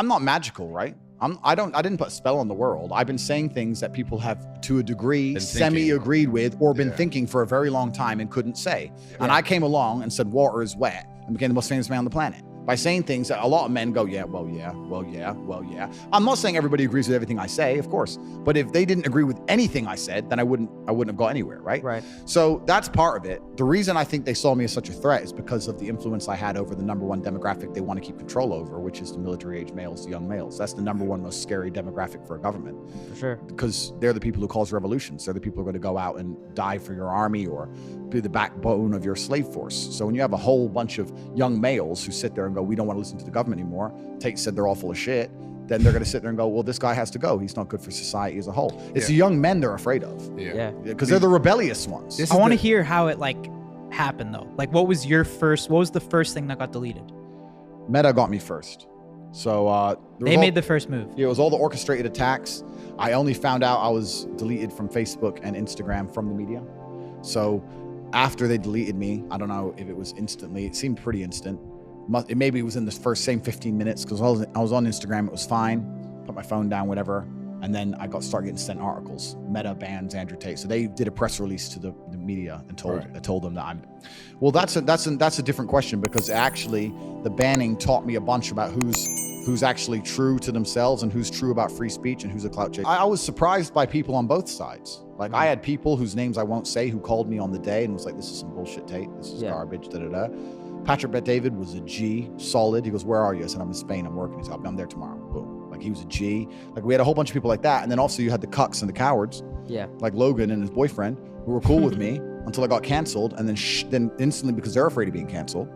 I'm not magical, right? I didn't put a spell on the world. I've been saying things that people have, to a degree, semi-agreed with or been thinking for a very long time and couldn't say. And I came along and said water is wet and became the most famous man on the planet by saying things that a lot of men go, yeah. I'm not saying everybody agrees with everything I say, of course, but if they didn't agree with anything I said, then I wouldn't have got anywhere, right? Right. So that's part of it. The reason I think they saw me as such a threat is because of the influence I had over the number one demographic they want to keep control over, which is the military-age males, the young males. That's the number one most scary demographic for a government. For sure. Because they're the people who cause revolutions. They're the people who are going to go out and die for your army or be the backbone of your slave force. So when you have a whole bunch of young males who sit there and go, we don't want to listen to the government anymore, Tate said they're all full of shit, then they're going to sit there and go, well, this guy has to go. He's not good for society as a whole. It's the young men they're afraid of. Yeah. Because they're the rebellious ones. I want to hear how it happened though. Like, what was the first thing that got deleted? Meta got me first. So they made the first move. Yeah, it was all the orchestrated attacks. I only found out I was deleted from Facebook and Instagram from the media. So after they deleted me, I don't know if it was instantly. It seemed pretty instant. Maybe it was in the first same 15 minutes because I was on Instagram. It was fine. Put my phone down, whatever. And then I started getting sent articles. Meta bans Andrew Tate. So they did a press release to the media and told them that I'm. Well, that's a different question because actually the banning taught me a bunch about who's actually true to themselves and who's true about free speech and who's a clout chaser. I was surprised by people on both sides. Like I had people whose names I won't say who called me on the day and was like, this is some bullshit, Tate. This is garbage, da-da-da. Patrick Bet David was a G, solid. He goes, where are you? I said, I'm in Spain, I'm working. He's like, I'm there tomorrow. Boom. Like he was a G. Like we had a whole bunch of people like that. And then also you had the cucks and the cowards. Yeah. Like Logan and his boyfriend who were cool with me until I got canceled. And then instantly, because they're afraid of being canceled,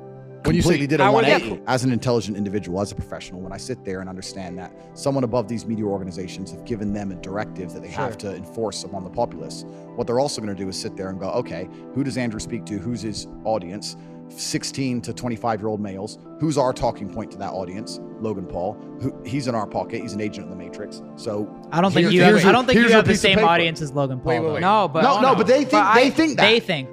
completely did a 180 as an intelligent individual, as a professional. When I sit there and understand that someone above these media organizations have given them a directive that they have to enforce upon the populace, what they're also going to do is sit there and go, okay, who does Andrew speak to? Who's his audience? 16 to 25-year-old males. Who's our talking point to that audience? Logan Paul. He's in our pocket. He's an agent of the Matrix. So I don't think you have the same audience as Logan Paul. Wait. No, but they think that.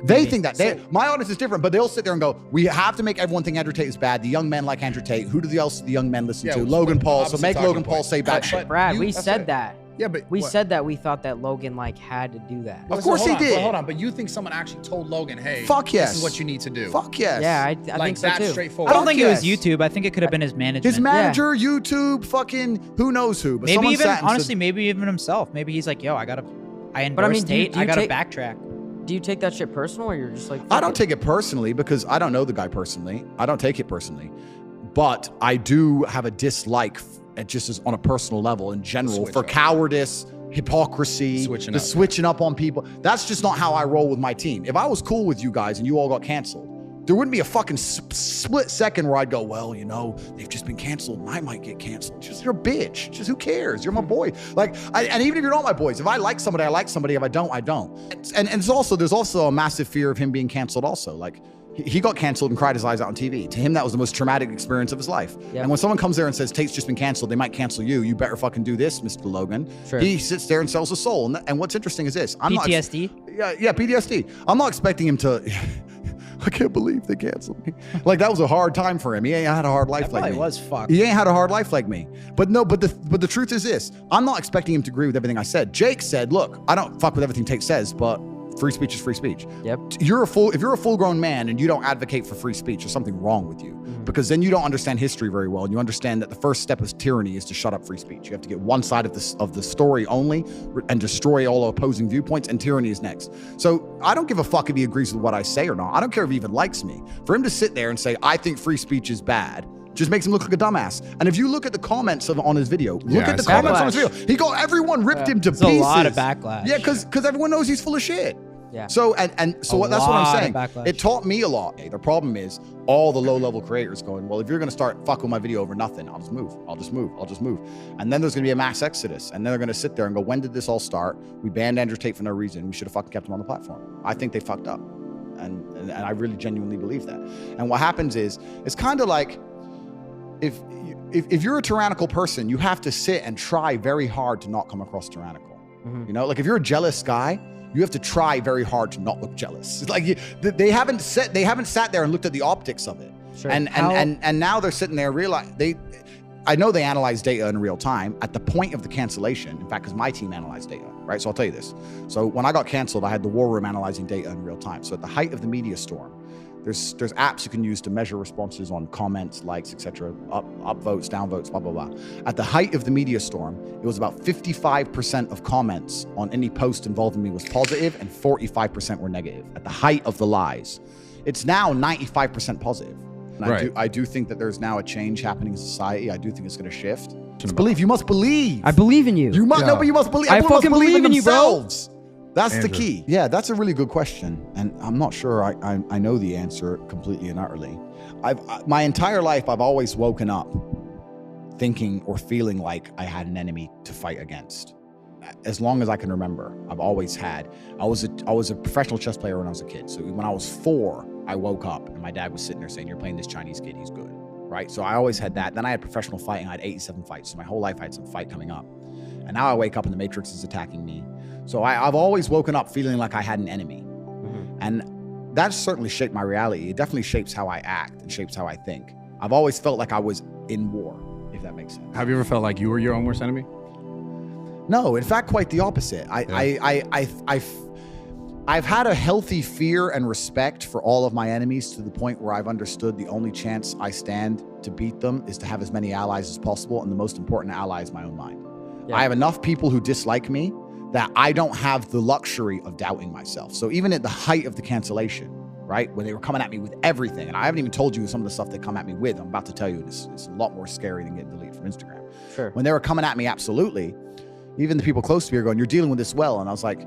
They think that. My audience is different, but they'll sit there and go, we have to make everyone think Andrew Tate is bad. The young men like Andrew Tate. Who do else the young men listen to? Logan Paul. So make Logan Paul say bad shit. Brad, we said that. Yeah, but we said that we thought that Logan had to do that. Of course he did. Hold on, but you think someone actually told Logan, "Hey, fuck yes, this is what you need to do." Fuck yes. Yeah, I think so too. Straightforward. I don't think it was YouTube. I think it could have been his management. His manager, YouTube, fucking who knows who. But maybe even honestly, maybe even himself. Maybe he's like, yo, I endorsed Tate. I gotta backtrack. Do you take that shit personal, or you're just like? I don't take it personally because I don't know the guy personally. I don't take it personally, but I do have a dislike, just as on a personal level in general, for cowardice, hypocrisy, switching up on people. That's just not how I roll with my team. If I was cool with you guys and you all got canceled, there wouldn't be a fucking split second where I'd go, well, they've just been canceled and I might get canceled. Just you're a bitch. Just who cares? You're my boy. And even if you're not my boys, if I like somebody, I like somebody. If I don't, I don't. And there's also a massive fear of him being canceled also. Like he got canceled and cried his eyes out on TV. To him, that was the most traumatic experience of his life. Yep. And when someone comes there and says, Tate's just been canceled, they might cancel you. You better fucking do this, Mr. Logan. Sure. He sits there and sells his soul. And what's interesting is this. PTSD? Yeah, PTSD. I'm not expecting him to... I can't believe they canceled me. Like that was a hard time for him. He ain't had a hard life like me. Was fucked. He ain't had a hard life like me. But the truth is this. I'm not expecting him to agree with everything I said. Jake said, look, I don't fuck with everything Tate says, but free speech is free speech. Yep. If you're a full-grown man and you don't advocate for free speech, there's something wrong with you. Because then you don't understand history very well, and you understand that the first step of tyranny is to shut up free speech. You have to get one side of the story only and destroy all opposing viewpoints, and tyranny is next. So I don't give a fuck if he agrees with what I say or not. I don't care if he even likes me. For him to sit there and say, I think free speech is bad, just makes him look like a dumbass. And if you look at the comments on his video, look at the comments on his video. Everyone ripped him to pieces. There's a lot of backlash. Yeah, because everyone knows he's full of shit. Yeah. So that's what I'm saying. It taught me a lot. The problem is all the low-level creators going, well, if you're going to start fucking with my video over nothing, I'll just move. And then there's going to be a mass exodus. And then they're going to sit there and go, when did this all start? We banned Andrew Tate for no reason. We should have fucking kept him on the platform. I think they fucked up. And I really genuinely believe that. And what happens is, it's kind of like, if you're a tyrannical person, you have to sit and try very hard to not come across tyrannical. Mm-hmm. Like if you're a jealous guy, you have to try very hard to not look jealous. It's like they haven't sat there and looked at the optics of it. Sure. And now they're sitting there I know they analyze data in real time at the point of the cancellation. In fact, because my team analyzed data, right? So I'll tell you this. So when I got canceled, I had the war room analyzing data in real time. So at the height of the media storm, there's apps you can use to measure responses on comments, likes, etc., up votes, down votes, blah, blah, blah. At the height of the media storm, it was about 55% of comments on any post involving me was positive and 45% were negative at the height of the lies. It's now 95% positive. And Right. I do think that there's now a change happening in society. I do think it's going to shift. Just believe. You must believe. I believe in you. You must no, but you must believe. I Everyone must fucking believe in you, bro. themselves. That's Andrew. the key. Yeah, that's a really good question, and I'm not sure I know the answer completely and utterly. My entire life I've always woken up thinking or feeling like I had an enemy to fight against. As long as I can remember, I've always had. I was a professional chess player when I was a kid. So when I was 4, I woke up and my dad was sitting there saying, "You're playing this Chinese kid. He's good." Right? So I always had that. Then I had professional fighting. I had 87 fights. So my whole life I had some fight coming up. And now I wake up and the Matrix is attacking me. So I've always woken up feeling like I had an enemy. And that's certainly shaped my reality. It definitely shapes how I act and shapes how I think. I've always felt like I was in war, if that makes sense. Have you ever felt like you were your own worst enemy? No, in fact, quite the opposite. I've had a healthy fear and respect for all of my enemies to the point where I've understood the only chance I stand to beat them is to have as many allies as possible, and the most important ally is my own mind. Yeah. I have enough people who dislike me that I don't have the luxury of doubting myself. So even at the height of the cancellation, right, when they were coming at me with everything, and I haven't even told you some of the stuff they come at me with, I'm about to tell you, it's a lot more scary than getting deleted from Instagram. Sure. When they were coming at me, absolutely, even the people close to me are going, "You're dealing with this well." And I was like,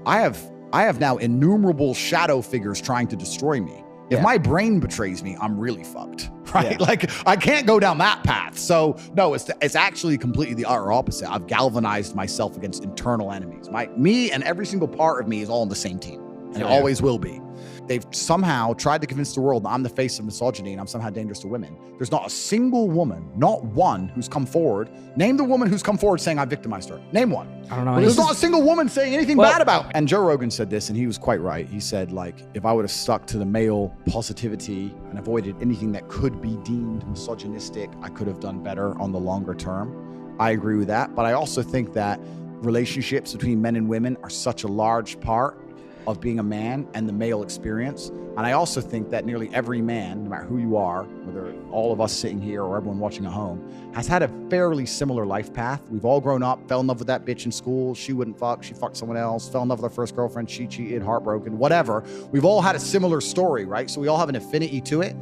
I have now innumerable shadow figures trying to destroy me. If my brain betrays me, I'm really fucked, right? Yeah. Like I can't go down that path. So no, it's actually completely the utter opposite. I've galvanized myself against internal enemies. Me and every single part of me is all on the same team, and it always will be. They've somehow tried to convince the world that I'm the face of misogyny and I'm somehow dangerous to women. There's not a single woman, not one, who's come forward. Name the woman who's come forward saying I victimized her. Name one. I don't know. There's not a single woman saying anything Well- bad about me. And Joe Rogan said this, and he was quite right. He said, like, if I would have stuck to the male positivity and avoided anything that could be deemed misogynistic, I could have done better on the longer term. I agree with that. But I also think that relationships between men and women are such a large part of being a man and the male experience. And I also think that nearly every man, no matter who you are, whether all of us sitting here or everyone watching at home, has had a fairly similar life path. We've all grown up, fell in love with that bitch in school. She wouldn't fuck, she fucked someone else, fell in love with our first girlfriend, she cheated, heartbroken, whatever. We've all had a similar story, right? So we all have an affinity to it.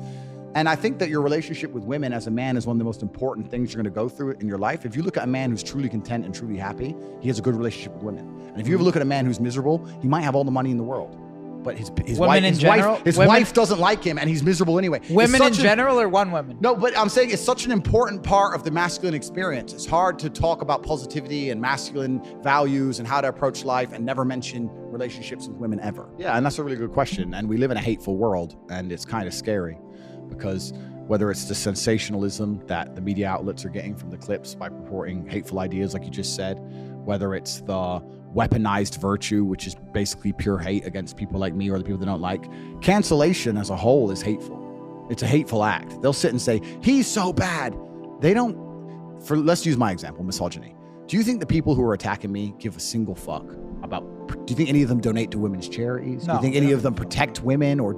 And I think that your relationship with women as a man is one of the most important things you're going to go through in your life. If you look at a man who's truly content and truly happy, he has a good relationship with women. And if you ever look at a man who's miserable, he might have all the money in the world, but his wife doesn't like him and he's miserable anyway. Women in general or one woman? No, but I'm saying it's such an important part of the masculine experience. It's hard to talk about positivity and masculine values and how to approach life and never mention relationships with women ever. Yeah, and that's a really good question. And we live in a hateful world, and it's kind of scary. Because whether it's the sensationalism that the media outlets are getting from the clips by purporting hateful ideas, like you just said, whether it's the weaponized virtue, which is basically pure hate against people like me or the people they don't like, cancellation as a whole is hateful. It's a hateful act. They'll sit and say, he's so bad. They don't, let's use my example, misogyny. Do you think the people who are attacking me give a single fuck about, do you think any of them donate to women's charities? No, do you think any of them protect women or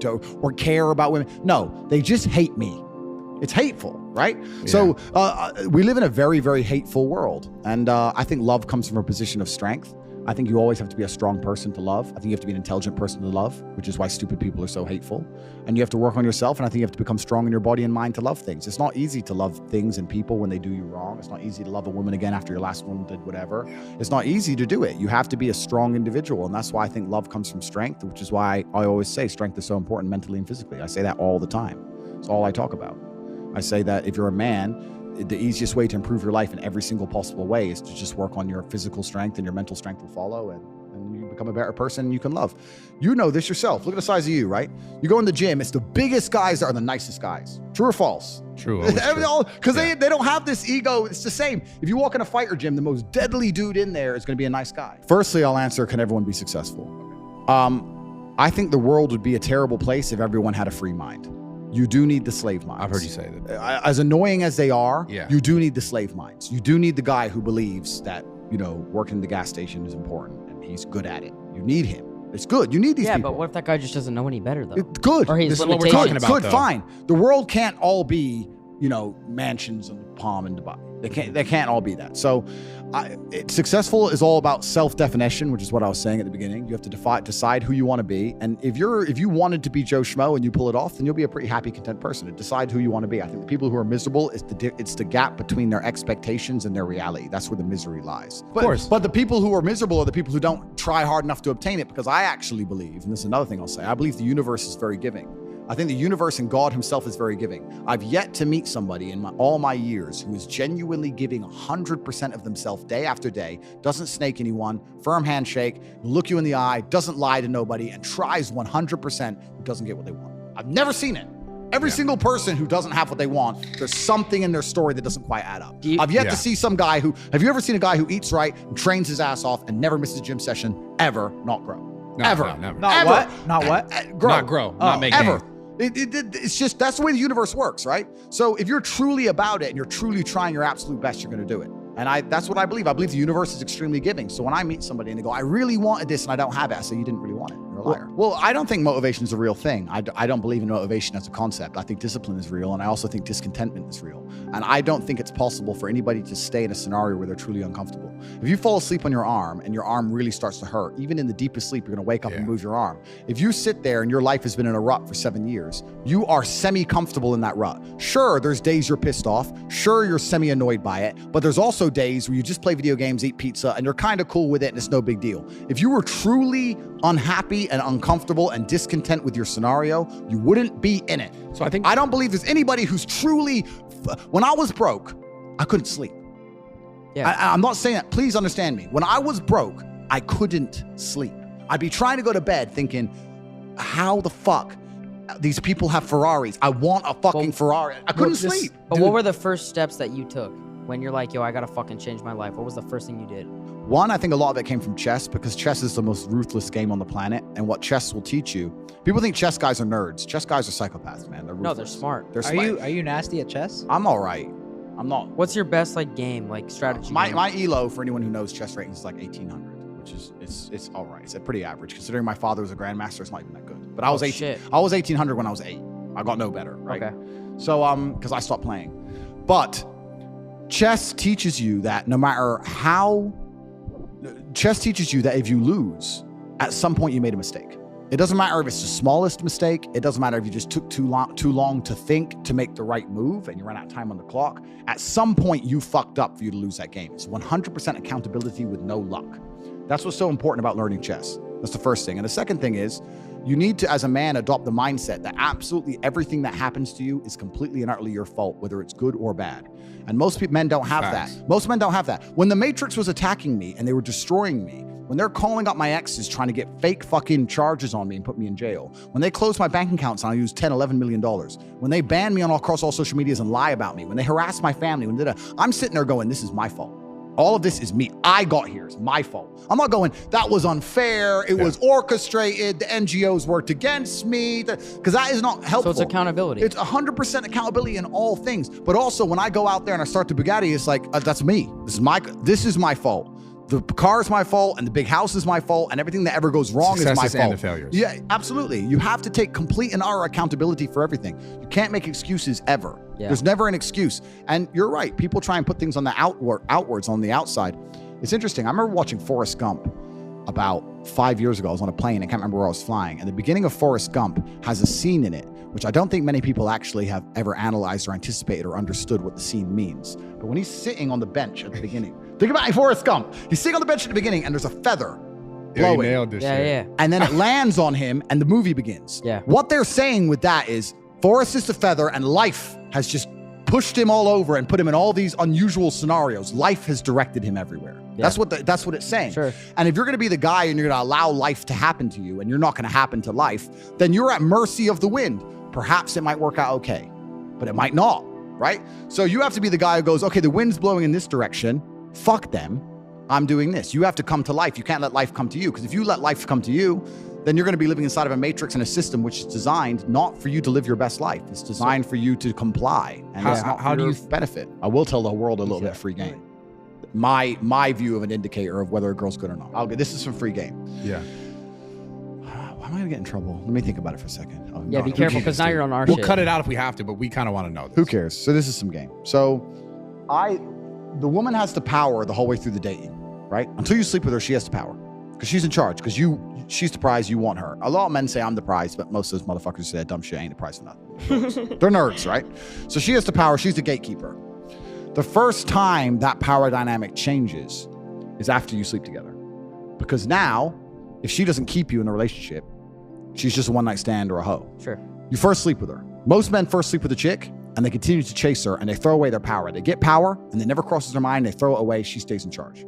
care about women? No, they just hate me. It's hateful, right? Yeah. So we live in a very, very hateful world. And I think love comes from a position of strength. I think you always have to be a strong person to love. I think you have to be an intelligent person to love, which is why stupid people are so hateful. And you have to work on yourself. And I think you have to become strong in your body and mind to love things. It's not easy to love things and people when they do you wrong. It's not easy to love a woman again after your last one did whatever. It's not easy to do it. You have to be a strong individual. And that's why I think love comes from strength, which is why I always say strength is so important mentally and physically. I say that all the time. It's all I talk about. I say that if you're a man, the easiest way to improve your life in every single possible way is to just work on your physical strength, and your mental strength will follow, and you become a better person and you can love. You know this yourself. Look at the size of you, right? You go in the gym, it's the biggest guys that are the nicest guys. True or false? True. Because they don't have this ego. It's the same. If you walk in a fighter gym, the most deadly dude in there is going to be a nice guy. Firstly, I'll answer, can everyone be successful? I think the world would be a terrible place if everyone had a free mind. you do need the slave minds. I've heard you say that. As annoying as they are, Yeah. you do need the slave minds. You do need the guy who believes that, working in the gas station is important and he's good at it. You need him. It's good. You need these people. But what if that guy just doesn't know any better though? It's good. Or he's This is what we're limitations. talking about. Good, though. fine. The world can't all be, mansions and Palm and Dubai. They can't all be that. So successful is all about self-definition, which is what I was saying at the beginning. You have to decide who you want to be. And if you wanted to be Joe Schmo and you pull it off, then you'll be a pretty happy, content person. To decide who you want to be. I think the people who are miserable, it's the gap between their expectations and their reality. That's where the misery lies. Of course. But the people who are miserable are the people who don't try hard enough to obtain it, because I actually believe, and this is another thing I'll say, I believe the universe is very giving. I think the universe and God himself is very giving. I've yet to meet somebody in all my years who is genuinely giving 100% of themselves day after day, doesn't snake anyone, firm handshake, look you in the eye, doesn't lie to nobody, and tries 100%, who doesn't get what they want. I've never seen it. Every single person who doesn't have what they want, there's something in their story that doesn't quite add up. I've yet to see some guy have you ever seen a guy who eats right and trains his ass off and never misses a gym session, ever not grow? No, ever. no, never. Not Ever. what? Not what? Grow. Not grow. Not make ever. gains. It's just, that's the way the universe works, right? So if you're truly about it and you're truly trying your absolute best, you're going to do it. And that's what I believe. I believe the universe is extremely giving. So when I meet somebody and they go, I really wanted this and I don't have it, I say, you didn't really want it. You're a liar. Well, I don't think motivation is a real thing. I don't believe in motivation as a concept. I think discipline is real. And I also think discontentment is real. And I don't think it's possible for anybody to stay in a scenario where they're truly uncomfortable. If you fall asleep on your arm and your arm really starts to hurt, even in the deepest sleep, you're going to wake up and move your arm. If you sit there and your life has been in a rut for 7 years, you are semi-comfortable in that rut. Sure, there's days you're pissed off. Sure, you're semi-annoyed by it. But there's also days where you just play video games, eat pizza, and you're kind of cool with it and it's no big deal. If you were truly unhappy and uncomfortable and discontent with your scenario, you wouldn't be in it. So I think I don't believe there's anybody who's truly, when I was broke, I couldn't sleep. Yeah. I'm not saying that, please understand me. When I was broke, I couldn't sleep. I'd be trying to go to bed thinking, how the fuck these people have Ferraris? I want a fucking Ferrari. I couldn't sleep. But what were the first steps that you took when you're like, yo, I gotta fucking change my life? What was the first thing you did? One, I think a lot of it came from chess, because chess is the most ruthless game on the planet. And what chess will teach you, people think chess guys are nerds. Chess guys are psychopaths, man. They're ruthless. No, they're smart. They're smart. Are you nasty at chess? I'm all right. I'm not. What's your best game, strategy? My ELO, for anyone who knows chess rating, is like 1800, which is it's all right. It's pretty average considering my father was a grandmaster. It's not even that good. But I was 1800 when I was 8. I got no better, right? Okay. So because I stopped playing. But chess teaches you that no matter how, chess teaches you that if you lose, at some point you made a mistake. It doesn't matter if it's the smallest mistake. It doesn't matter if you just took too long to think to make the right move and you ran out of time on the clock. At some point, you fucked up for you to lose that game. It's 100% accountability with no luck. That's what's so important about learning chess. That's the first thing. And the second thing is, you need to, as a man, adopt the mindset that absolutely everything that happens to you is completely and utterly your fault, whether it's good or bad. And most men don't have that. Most men don't have that. When the Matrix was attacking me and they were destroying me, when they're calling up my exes trying to get fake fucking charges on me and put me in jail, when they close my bank accounts and I use $10, $11 million, when they ban me across all social medias and lie about me, when they harass my family, I'm sitting there going, this is my fault. All of this is me. I got here. It's my fault. I'm not going, that was unfair. It was orchestrated. The NGOs worked against me. Because that is not helpful. So it's accountability. It's 100% accountability in all things. But also when I go out there and I start the Bugatti, it's like, that's me. This is my fault. The car is my fault, and the big house is my fault, and everything that ever goes wrong is my fault. And the failures. Yeah, absolutely. You have to take complete and utter accountability for everything. You can't make excuses ever. Yeah. There's never an excuse. And you're right. People try and put things on the outwards on the outside. It's interesting. I remember watching Forrest Gump about 5 years ago. I was on a plane. I can't remember where I was flying. And the beginning of Forrest Gump has a scene in it, which I don't think many people actually have ever analyzed or anticipated or understood what the scene means. But when he's sitting on the bench at the beginning, think about Forrest Gump. He's sitting on the bench at the beginning and there's a feather blowing. Yeah, you nailed this shit. Yeah. And then it lands on him and the movie begins. Yeah. What they're saying with that is Forrest is the feather and life has just pushed him all over and put him in all these unusual scenarios. Life has directed him everywhere. Yeah. That's what it's saying. Sure. And if you're going to be the guy and you're going to allow life to happen to you and you're not going to happen to life, then you're at mercy of the wind. Perhaps it might work out okay, but it might not, right? So you have to be the guy who goes, okay, the wind's blowing in this direction. Fuck them. I'm doing this. You have to come to life. You can't let life come to you, because if you let life come to you, then you're going to be living inside of a matrix and a system which is designed not for you to live your best life. It's designed for you to comply, and it's not for your benefit. I will tell the world a little bit free game. My view of an indicator of whether a girl's good or not. This is some free game. Yeah. Why am I gonna get in trouble? Let me think about it for a second. Yeah, be careful because now you're on our We'll shit. cut it out if we have to, but we kind of want to know this. Who cares? So this is some game. So the woman has the power the whole way through the dating, right? Until you sleep with her, she has the power because she's in charge. Because she's the prize, you want her. A lot of men say I'm the prize, but most of those motherfuckers say that dumb shit ain't the prize for nothing. They're nerds, right? So she has the power. She's the gatekeeper. The first time that power dynamic changes is after you sleep together. Because now, if she doesn't keep you in a relationship, she's just a one-night stand or a hoe. Sure. You first sleep with her. Most men first sleep with a chick, and they continue to chase her, and they throw away their power. They get power, and it never crosses their mind. They throw it away. She stays in charge.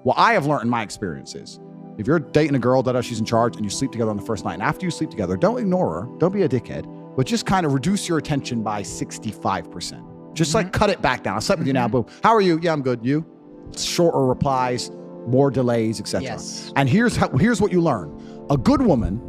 What I have learned in my experience is, if you're dating a girl that she's in charge, and you sleep together on the first night, and after you sleep together, don't ignore her. Don't be a dickhead, but just kind of reduce your attention by 65%. Just like cut it back down. I slept with you now, boom. How are you? Yeah, I'm good. You? Shorter replies, more delays, etc. Yes. And here's what you learn. A good woman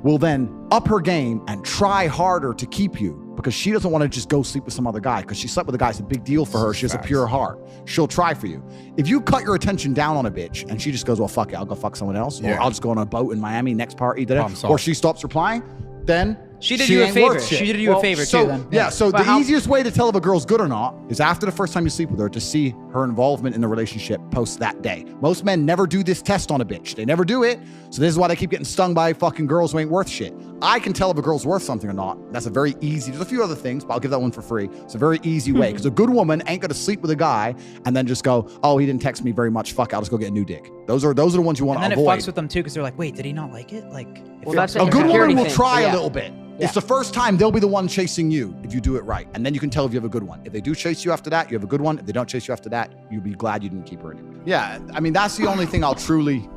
will then up her game and try harder to keep you because she doesn't want to just go sleep with some other guy because she slept with a guy. It's a big deal for her. She has a pure heart. She'll try for you. If you cut your attention down on a bitch and she just goes, well, fuck it, I'll go fuck someone else, or I'll just go on a boat in Miami next party, or she stops replying, then she did you a favor. She did you a favor too. Then So the easiest way to tell if a girl's good or not is after the first time you sleep with her to see her involvement in the relationship post that day. Most men never do this test on a bitch. They never do it. So this is why they keep getting stung by fucking girls who ain't worth shit. I can tell if a girl's worth something or not. That's a very easy, there's a few other things, but I'll give that one for free. It's a very easy way because a good woman ain't gonna sleep with a guy and then just go, oh, he didn't text me very much. Fuck, I'll just go get a new dick. Those are the ones you want to avoid. And then it fucks with them too because they're like, wait, did he not like it? Like, well, that's a good woman will try a little bit. Yeah. It's the first time they'll be the one chasing you if you do it right. And then you can tell if you have a good one. If they do chase you after that, you have a good one. If they don't chase you after that, you'll be glad you didn't keep her anyway. Yeah, I mean, that's the only thing I'll truly...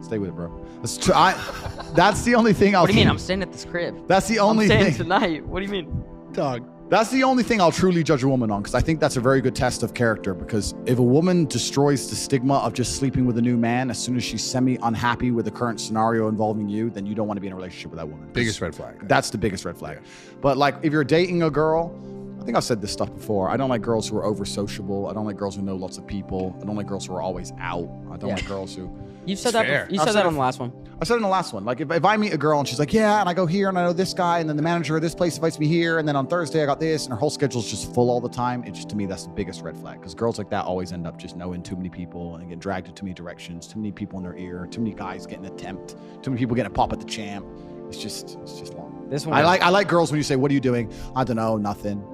Stay with it, bro. That's the only thing I'll... What do you mean? I'm staying at this crib. That's the only thing... I'm staying tonight. What do you mean? Dog. That's the only thing I'll truly judge a woman on, because I think that's a very good test of character. Because if a woman destroys the stigma of just sleeping with a new man as soon as she's semi-unhappy with the current scenario involving you, then you don't want to be in a relationship with that woman. Biggest red flag. That's the biggest red flag. But like, if you're dating a girl, I think I've said this stuff before. I don't like girls who are over sociable. I don't like girls who know lots of people. I don't like girls who are always out. I don't like girls who... You've said that. You said that on the last one. I said it in the last one. Like if I meet a girl and she's like, yeah, and I go here and I know this guy, and then the manager of this place invites me here, and then on Thursday I got this, and her whole schedule's just full all the time. It just, to me, that's the biggest red flag. Because girls like that always end up just knowing too many people and get dragged in too many directions, too many people in their ear, too many guys getting a tempt, too many people getting a pop at the champ. It's just long. This one. I like girls when you say, what are you doing? I don't know, nothing.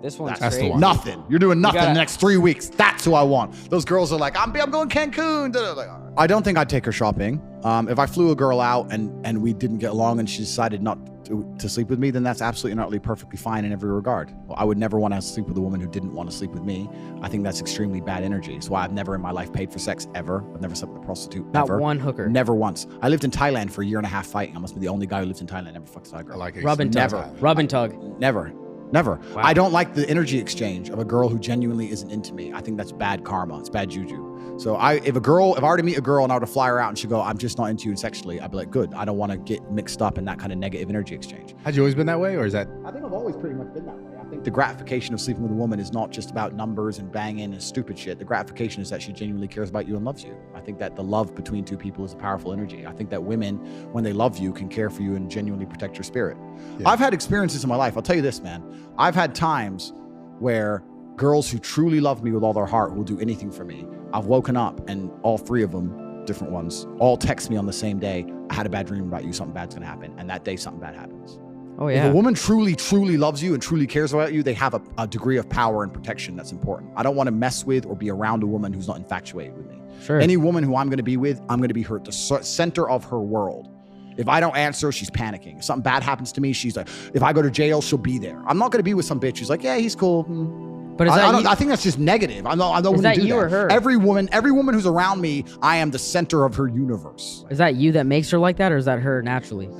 This one's that's great. the one. Nothing. You're doing nothing the next 3 weeks. That's who I want. Those girls are like, I'm going Cancun. Like, all right. I don't think I'd take her shopping. If I flew a girl out and we didn't get along and she decided not to sleep with me, then that's absolutely and utterly perfectly fine in every regard. Well, I would never want to sleep with a woman who didn't want to sleep with me. I think that's extremely bad energy. It's why I've never in my life paid for sex ever. I've never slept with a prostitute. Not ever. one hooker. Never once. I lived in Thailand for a year and a half fighting. I must be the only guy who lived in Thailand never fucked a Thai girl. I like it. Rub and tug. Rub and tug. Never. Wow. I don't like the energy exchange of a girl who genuinely isn't into me. I think that's bad karma. It's bad juju. So if I were to meet a girl and I were to fly her out and she'd go, I'm just not into you sexually, I'd be like, good. I don't want to get mixed up in that kind of negative energy exchange. Had you always been that way, or is that? I think I've always pretty much been that way. I think the gratification of sleeping with a woman is not just about numbers and banging and stupid shit. The gratification is that she genuinely cares about you and loves you. I think that the love between two people is a powerful energy. I think that women, when they love you, can care for you and genuinely protect your spirit. Yeah. I've had experiences in my life. I'll tell you this, man. I've had times where girls who truly love me with all their heart will do anything for me. I've woken up and all three of them, different ones, all text me on the same day. I had a bad dream about you. Something bad's going to happen. And that day, something bad happens. Oh, yeah. If a woman truly, truly loves you and truly cares about you, they have a degree of power and protection that's important. I don't want to mess with or be around a woman who's not infatuated with me. Sure. Any woman who I'm going to be with, I'm going to be the center of her world. If I don't answer, she's panicking. If something bad happens to me, she's like, if I go to jail, she'll be there. I'm not going to be with some bitch who's like, yeah, he's cool. But is that I think that's just negative. I don't is want that to do you that. Or her? Every woman who's around me, I am the center of her universe. Is that you that makes her like that, or is that her naturally?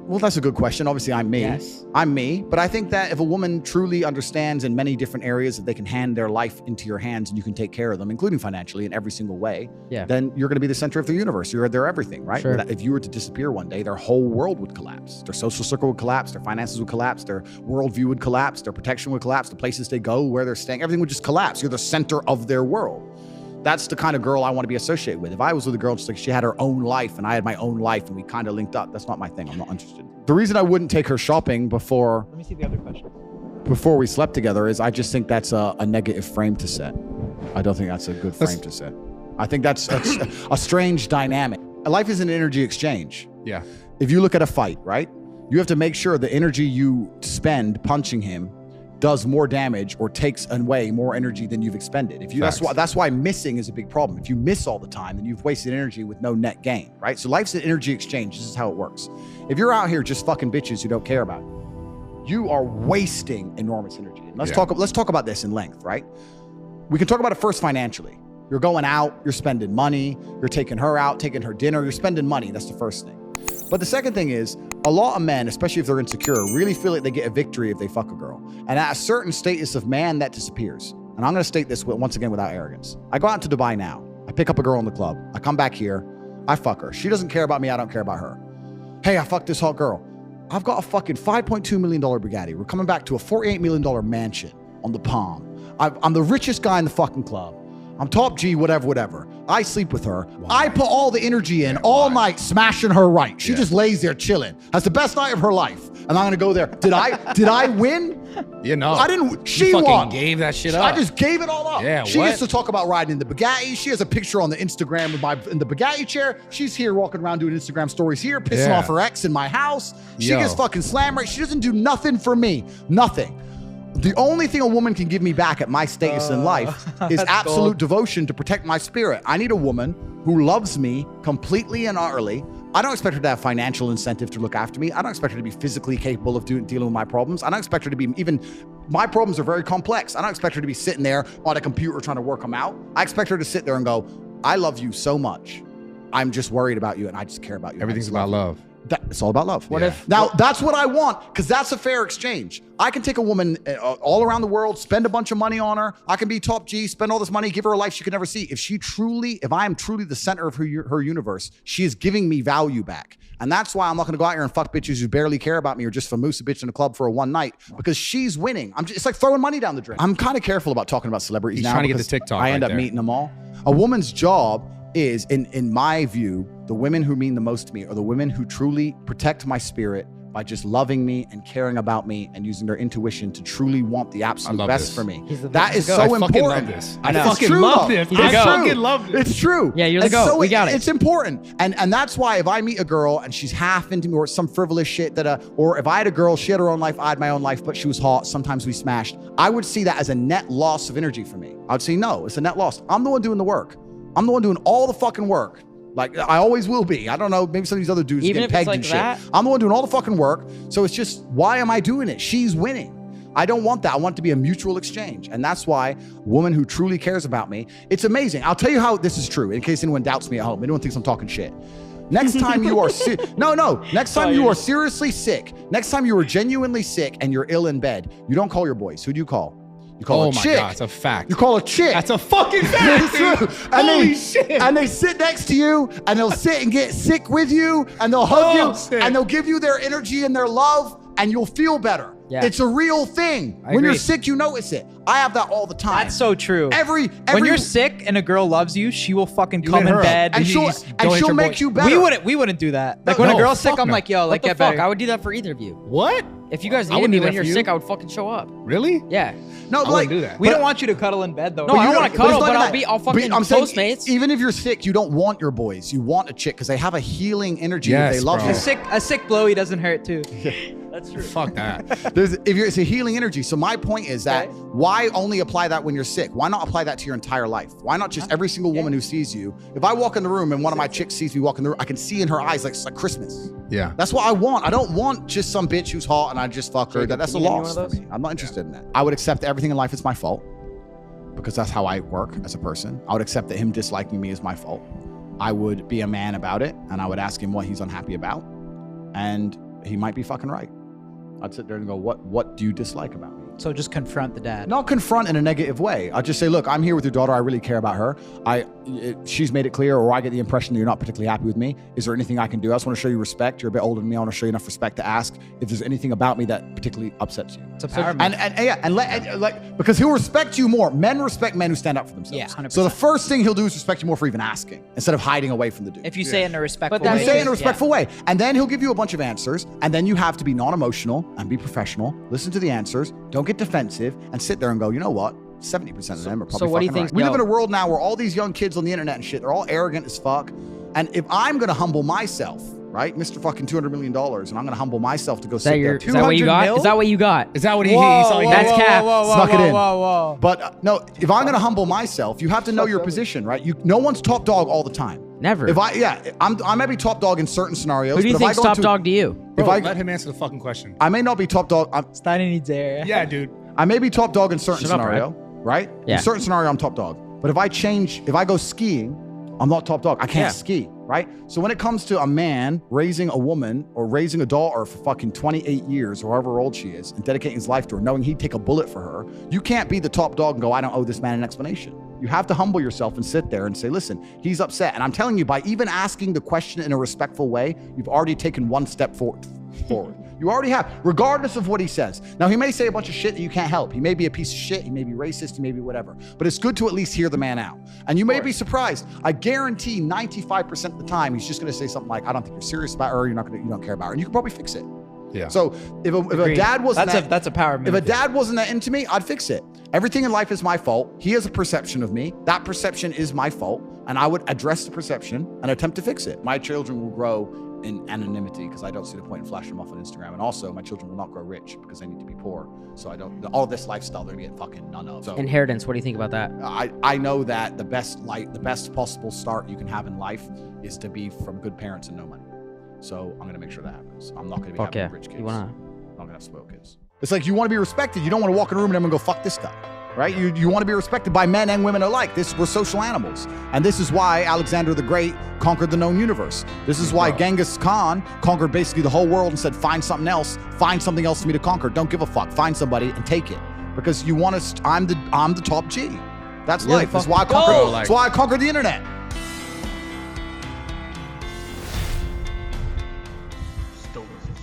Well, that's a good question. Obviously, I'm me. Yes. I'm me. But I think that if a woman truly understands in many different areas that they can hand their life into your hands and you can take care of them, including financially in every single way, then you're going to be the center of their universe. You're their everything, right? Sure. If you were to disappear one day, their whole world would collapse. Their social circle would collapse. Their finances would collapse. Their worldview would collapse. Their protection would collapse. The places they go, where they're staying, everything would just collapse. You're the center of their world. That's the kind of girl I want to be associated with. If I was with a girl just like she had her own life and I had my own life and we kind of linked up, that's not my thing. I'm not interested. The reason I wouldn't take her shopping before Let me see the other question. before we slept together is I just think that's a negative frame to set. I don't think that's a good frame to set. I think that's a strange dynamic. Life is an energy exchange. Yeah. If you look at a fight, right? You have to make sure the energy you spend punching him does more damage or takes away more energy than you've expended. If you that's why missing is a big problem. If you miss all the time, then you've wasted energy with no net gain, right? So life's an energy exchange. This is how it works. If you're out here just fucking bitches who don't care about you, you are wasting enormous energy. And let's talk about this in length, right? We can talk about it first financially. You're going out, you're spending money, you're taking her out, taking her dinner, you're spending money. That's the first thing. But the second thing is, a lot of men, especially if they're insecure, really feel like they get a victory if they fuck a girl. And at a certain status of man, that disappears. And I'm going to state this once again without arrogance. I go out to Dubai now. I pick up a girl in the club. I come back here. I fuck her. She doesn't care about me. I don't care about her. Hey, I fucked this hot girl. I've got a fucking $5.2 million Bugatti. We're coming back to a $48 million mansion on the Palm. I'm the richest guy in the fucking club. I'm top G, whatever. I sleep with her. Why? I put all the energy in all night smashing her right. She just lays there chilling. Has the best night of her life. And I'm gonna go there. Did I win? You know. I didn't. She fucking won. Gave that shit up. I just gave it all up. Yeah, she used to talk about riding in the Bugatti. She has a picture on the Instagram in the Bugatti chair. She's here walking around doing Instagram stories here, pissing off her ex in my house. She gets fucking slammed. She doesn't do nothing for me. Nothing. The only thing a woman can give me back at my status in life is absolute devotion to protect my spirit. I need a woman who loves me completely and utterly. I don't expect her to have financial incentive to look after me. I don't expect her to be physically capable of dealing with my problems. I don't expect her to be my problems are very complex. I don't expect her to be sitting there on a computer trying to work them out. I expect her to sit there and go, I love you so much. I'm just worried about you and I just care about you. Everything's about love. It's all about love. Now, that's what I want, because that's a fair exchange. I can take a woman all around the world, spend a bunch of money on her. I can be top G, spend all this money, give her a life she could never see. If I am truly the center of her universe, she is giving me value back. And that's why I'm not going to go out here and fuck bitches who barely care about me or just famoosa bitch in a club for a one night, because she's winning. It's like throwing money down the drain. I'm kind of careful about talking about celebrities now. Trying to get the TikTok. I end up meeting them all. A woman's job is, in my view, the women who mean the most to me are the women who truly protect my spirit by just loving me and caring about me and using their intuition to truly want the absolute best for me. That is so important. I fucking love this. I know. I fucking love this. I fucking love this. It's true. Yeah, you're the goat. We got it. It's important. And that's why if I meet a girl and she's half into me or some frivolous shit or if I had a girl, she had her own life, I had my own life, but she was hot, sometimes we smashed, I would see that as a net loss of energy for me. I would say, no, it's a net loss. I'm the one doing the work. I'm the one doing all the fucking work. Like, I always will be. I don't know, maybe some of these other dudes get pegged and shit. I'm the one doing all the fucking work. So it's just, why am I doing it? She's winning. I don't want that. I want it to be a mutual exchange. And that's why a woman who truly cares about me, it's amazing. I'll tell you how this is true, in case anyone doubts me at home. Anyone thinks I'm talking shit. Next time you are next time you are seriously sick, next time you are genuinely sick and you're ill in bed, you don't call your boys. Who do you call? You call a chick. Oh my God, it's a fact. You call a chick. That's a fucking fact. It's true. Holy shit. And they sit next to you and they'll sit and get sick with you and they'll hug you and they'll give you their energy and their love and you'll feel better. Yeah. It's a real thing. When you're sick, you notice it. I have that all the time. That's so true. When you're sick and a girl loves you, she will fucking come in bed and she'll make you better. We wouldn't do that. Like when a girl's sick, I'm like, yo, like get better. I would do that for either of you. What? If you guys needed me when you're sick, I would fucking show up. Really? Yeah. No, I wouldn't do that. We don't want you to cuddle in bed though. No, I don't want to cuddle, but I'll fucking Postmates. Even if you're sick, you don't want your boys. You want a chick because they have a healing energy. They love you. A sick blowy doesn't hurt too. That's true. Fuck that. It's a healing energy. So my point is that why only apply that when you're sick? Why not apply that to your entire life? Why not just every single woman who sees you? If I walk in the room and one of my chicks sees me walk in the room, I can see in her eyes like Christmas. Yeah. That's what I want. I don't want just some bitch who's hot and I just fuck her. That's a loss for me. I'm not interested in that. I would accept everything in life is my fault because that's how I work as a person. I would accept that him disliking me is my fault. I would be a man about it and I would ask him what he's unhappy about. And he might be fucking right. I'd sit there and go, what do you dislike about me? So just confront the dad. Not confront in a negative way. I'll just say, look, I'm here with your daughter. I really care about her. She's made it clear, or I get the impression that you're not particularly happy with me. Is there anything I can do? I just want to show you respect. You're a bit older than me. I want to show you enough respect to ask if there's anything about me that particularly upsets you. It's a power move. And because he'll respect you more. Men respect men who stand up for themselves. Yeah, 100%. So the first thing he'll do is respect you more for even asking, instead of hiding away from the dude. If you say it in a respectful But way. You say it in a respectful way. And then he'll give you a bunch of answers. And then you have to be non-emotional and be professional. Listen to the answers. Don't get defensive and sit there and go, you know what? 70% of them are probably what do you fucking think- right. We yo. live in a world now where all these young kids on the internet and shit, they're all arrogant as fuck. And if I'm going to humble myself, right? Mr. fucking $200 million, and I'm going to humble myself to go sit there. Is that what you got? mil? Is that what you got? Is that what he saw? That's cap. Snuck it in. Whoa. But no, if I'm going to humble myself, you have to know your position, right? No one's top dog all the time. Never. I may be top dog in certain scenarios. Who do you but if I think's go top into- dog to you? Bro, If I- let him answer the fucking question. I may not be top dog. Steiny needs air. Yeah, dude. I may be top dog in certain Shut up, scenario, right? Yeah. In certain scenario, I'm top dog. But if I go skiing, I'm not top dog. I can't ski, right? So when it comes to a man raising a woman or raising a daughter for fucking 28 years or however old she is and dedicating his life to her, knowing he'd take a bullet for her, you can't be the top dog and go, I don't owe this man an explanation. You have to humble yourself and sit there and say, listen, he's upset. And I'm telling you, by even asking the question in a respectful way, you've already taken one step forward. You already have, regardless of what he says. Now, he may say a bunch of shit that you can't help. He may be a piece of shit. He may be racist. He may be whatever. But it's good to at least hear the man out. And you may be surprised. I guarantee 95% of the time, he's just going to say something like, I don't think you're serious about her. You don't care about her. And you can probably fix it. Yeah. So if a dad wasn't That's a power move. if a dad wasn't that into me, I'd fix it. Everything in life is my fault. He has a perception of me. That perception is my fault. And I would address the perception and attempt to fix it. My children will grow in anonymity because I don't see the point in flashing them off on Instagram. And also my children will not grow rich because they need to be poor. So all this lifestyle they're gonna get fucking none of. So Inheritance. What do you think about that? I know that the best possible start you can have in life is to be from good parents and no money. So I'm gonna make sure that happens. I'm not gonna be having rich kids. I'm not gonna have spoiled kids. It's like you want to be respected. You don't want to walk in a room and everyone go, fuck this guy. Right? You want to be respected by men and women alike. We're social animals. And this is why Alexander the Great conquered the known universe. This is why Genghis Khan conquered basically the whole world and said, find something else for me to conquer. Don't give a fuck. Find somebody and take it. Because you want to, I'm the top G. That's life. That's why I conquered the internet. Stoicism.